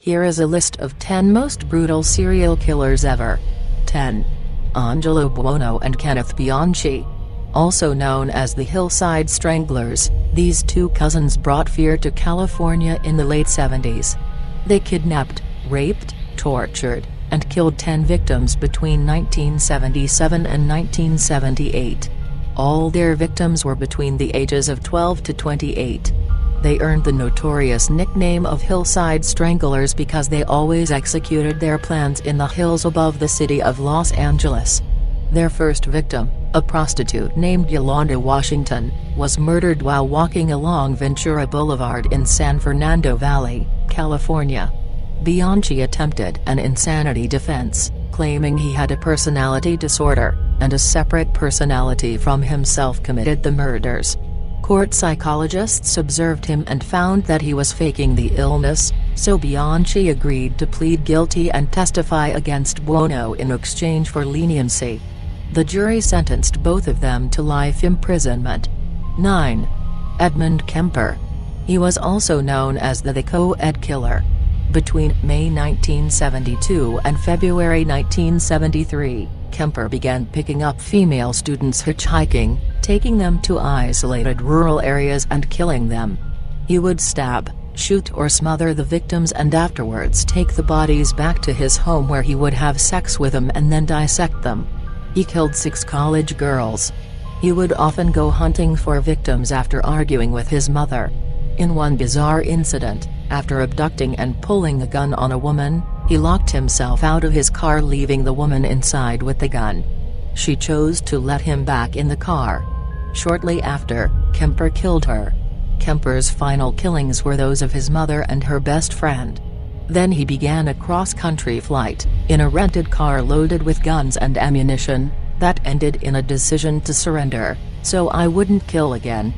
Here is a list of 10 most brutal serial killers ever. 10. Angelo Buono and Kenneth Bianchi. Also known as the Hillside Stranglers, these two cousins brought fear to California in the late 70s. They kidnapped, raped, tortured, and killed 10 victims between 1977 and 1978. All their victims were between the ages of 12 to 28. They earned the notorious nickname of Hillside Stranglers because they always executed their plans in the hills above the city of Los Angeles. Their first victim, a prostitute named Yolanda Washington, was murdered while walking along Ventura Boulevard in San Fernando Valley, California. Bianchi attempted an insanity defense, claiming he had a personality disorder, and a separate personality from himself committed the murders. Court psychologists observed him and found that he was faking the illness, so Bianchi agreed to plead guilty and testify against Buono in exchange for leniency. The jury sentenced both of them to life imprisonment. 9. Edmund Kemper. He was also known as the Co-Ed Killer. Between May 1972 and February 1973, Kemper began picking up female students hitchhiking, taking them to isolated rural areas and killing them. He would stab, shoot or smother the victims and afterwards take the bodies back to his home where he would have sex with them and then dissect them. He killed 6 college girls. He would often go hunting for victims after arguing with his mother. In one bizarre incident, after abducting and pulling a gun on a woman, he locked himself out of his car, leaving the woman inside with the gun. She chose to let him back in the car. Shortly after, Kemper killed her. Kemper's final killings were those of his mother and her best friend. Then he began a cross-country flight, in a rented car loaded with guns and ammunition, that ended in a decision to surrender, so I wouldn't kill again.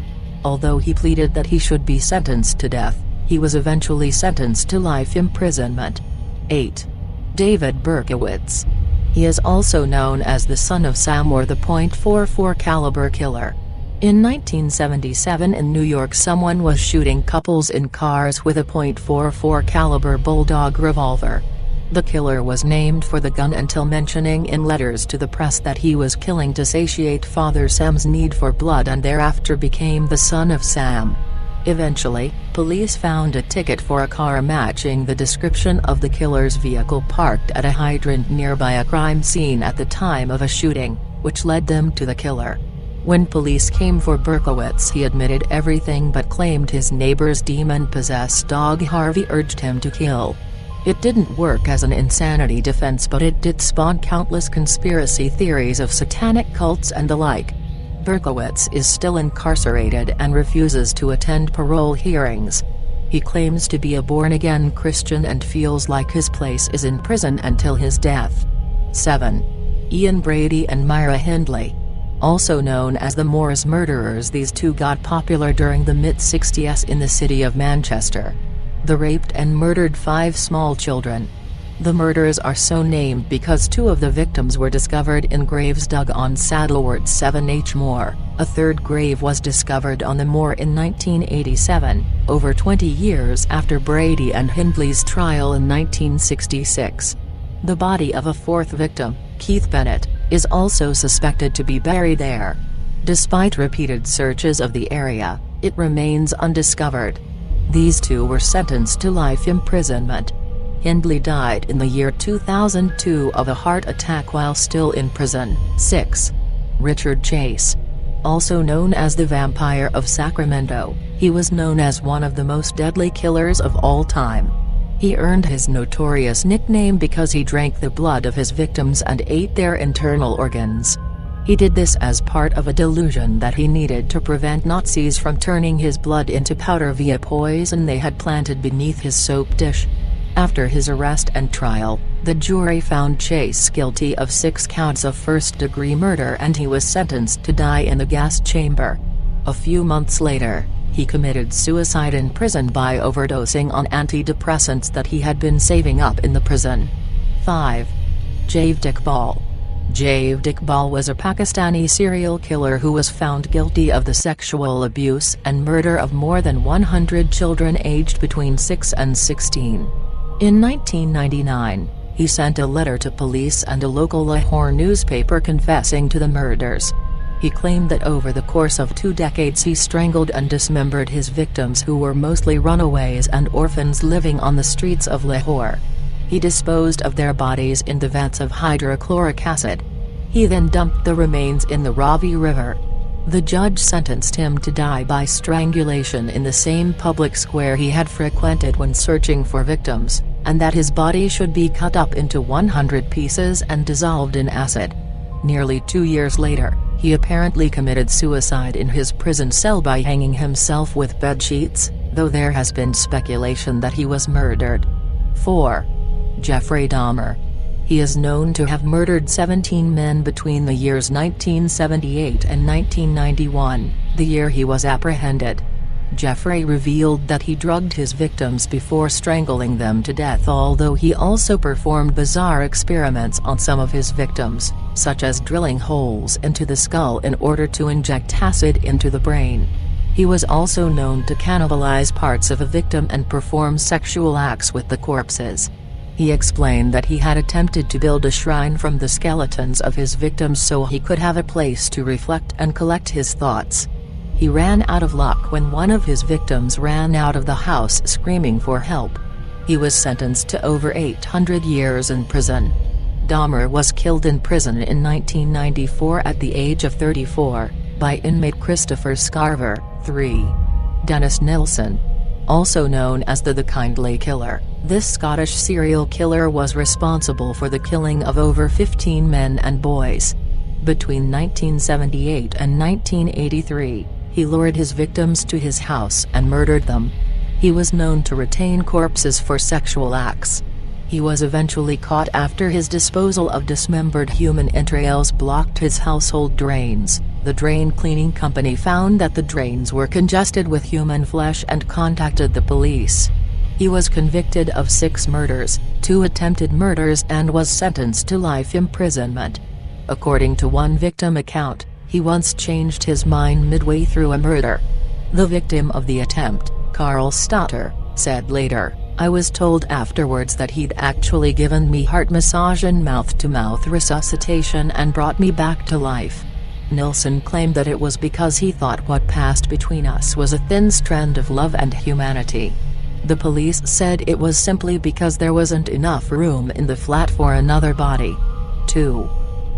Although he pleaded that he should be sentenced to death, he was eventually sentenced to life imprisonment. 8. David Berkowitz. He is also known as the Son of Sam or the .44 caliber killer. In 1977 in New York, someone was shooting couples in cars with a .44 caliber bulldog revolver. The killer was named for the gun until mentioning in letters to the press that he was killing to satiate Father Sam's need for blood and thereafter became the Son of Sam. Eventually, police found a ticket for a car matching the description of the killer's vehicle parked at a hydrant nearby a crime scene at the time of a shooting, which led them to the killer. When police came for Berkowitz, he admitted everything but claimed his neighbor's demon-possessed dog Harvey urged him to kill. It didn't work as an insanity defense, but it did spawn countless conspiracy theories of satanic cults and the like. Berkowitz is still incarcerated and refuses to attend parole hearings. He claims to be a born-again Christian and feels like his place is in prison until his death. 7. Ian Brady and Myra Hindley. Also known as the Moors murderers, these two got popular during the mid-60s in the city of Manchester. They raped and murdered 5 small children. The murders are so named because 2 of the victims were discovered in graves dug on Saddleworth 7H Moor. A third grave was discovered on the moor in 1987, over 20 years after Brady and Hindley's trial in 1966. The body of a 4th victim, Keith Bennett, is also suspected to be buried there. Despite repeated searches of the area, it remains undiscovered. These 2 were sentenced to life imprisonment. Hindley died in the year 2002 of a heart attack while still in prison. 6. Richard Chase. Also known as the Vampire of Sacramento, he was known as one of the most deadly killers of all time. He earned his notorious nickname because he drank the blood of his victims and ate their internal organs. He did this as part of a delusion that he needed to prevent Nazis from turning his blood into powder via poison they had planted beneath his soap dish. After his arrest and trial, the jury found Chase guilty of 6 counts of first-degree murder and he was sentenced to die in the gas chamber. A few months later, he committed suicide in prison by overdosing on antidepressants that he had been saving up in the prison. 5. Iqbal. Iqbal was a Pakistani serial killer who was found guilty of the sexual abuse and murder of more than 100 children aged between 6 and 16. In 1999, he sent a letter to police and a local Lahore newspaper confessing to the murders. He claimed that over the course of 2 decades he strangled and dismembered his victims, who were mostly runaways and orphans living on the streets of Lahore. He disposed of their bodies in the vats of hydrochloric acid. He then dumped the remains in the Ravi River. The judge sentenced him to die by strangulation in the same public square he had frequented when searching for victims, and that his body should be cut up into 100 pieces and dissolved in acid. Nearly 2 years later, he apparently committed suicide in his prison cell by hanging himself with bedsheets, though there has been speculation that he was murdered. 4. Jeffrey Dahmer. He is known to have murdered 17 men between the years 1978 and 1991, the year he was apprehended. Jeffrey revealed that he drugged his victims before strangling them to death, although he also performed bizarre experiments on some of his victims, such as drilling holes into the skull in order to inject acid into the brain. He was also known to cannibalize parts of a victim and perform sexual acts with the corpses. He explained that he had attempted to build a shrine from the skeletons of his victims so he could have a place to reflect and collect his thoughts. He ran out of luck when one of his victims ran out of the house screaming for help. He was sentenced to over 800 years in prison. Dahmer was killed in prison in 1994 at the age of 34, by inmate Christopher Scarver. 3. Dennis Nilsen. Also known as the Hindley killer, this Scottish serial killer was responsible for the killing of over 15 men and boys. Between 1978 and 1983, he lured his victims to his house and murdered them. He was known to retain corpses for sexual acts. He was eventually caught after his disposal of dismembered human entrails blocked his household drains. The drain cleaning company found that the drains were congested with human flesh and contacted the police. He was convicted of 6 murders, 2 attempted murders, and was sentenced to life imprisonment. According to one victim account, he once changed his mind midway through a murder. The victim of the attempt, Carl Stotter, said later, "I was told afterwards that he'd actually given me heart massage and mouth-to-mouth resuscitation and brought me back to life." Nilsen claimed that it was because he thought what passed between us was a thin strand of love and humanity. The police said it was simply because there wasn't enough room in the flat for another body. 2.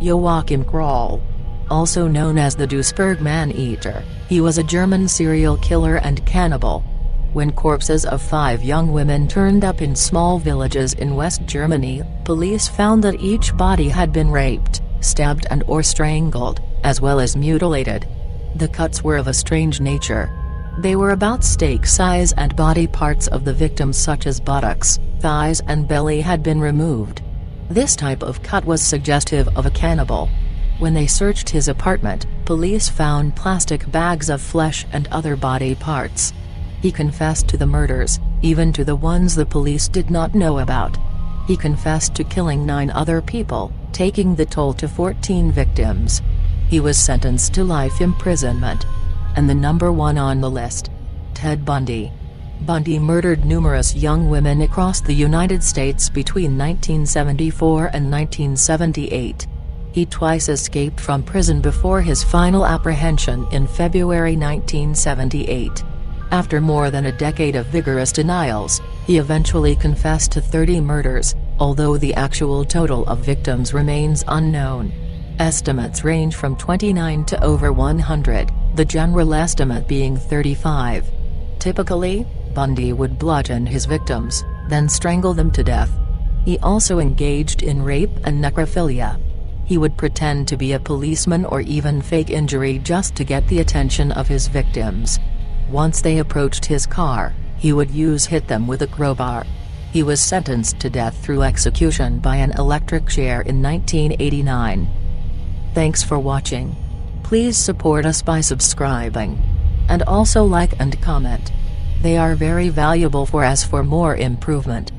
Joachim Kroll. Also known as the Duisburg Maneater, he was a German serial killer and cannibal. When corpses of 5 young women turned up in small villages in West Germany, police found that each body had been raped, stabbed and/or strangled, as well as mutilated. The cuts were of a strange nature. They were about steak size, and body parts of the victims such as buttocks, thighs and belly had been removed. This type of cut was suggestive of a cannibal. When they searched his apartment, police found plastic bags of flesh and other body parts. He confessed to the murders, even to the ones the police did not know about. He confessed to killing 9 other people, taking the toll to 14 victims. He was sentenced to life imprisonment. And the number 1 on the list. Ted Bundy. Bundy murdered numerous young women across the United States between 1974 and 1978. He twice escaped from prison before his final apprehension in February 1978. After more than a decade of vigorous denials, he eventually confessed to 30 murders, although the actual total of victims remains unknown. Estimates range from 29 to over 100, the general estimate being 35. Typically, Bundy would bludgeon his victims, then strangle them to death. He also engaged in rape and necrophilia. He would pretend to be a policeman or even fake injury just to get the attention of his victims. Once they approached his car, he would hit them with a crowbar. He was sentenced to death through execution by an electric chair in 1989. Thanks for watching. Please support us by subscribing. And also like and comment. They are very valuable for us for more improvement.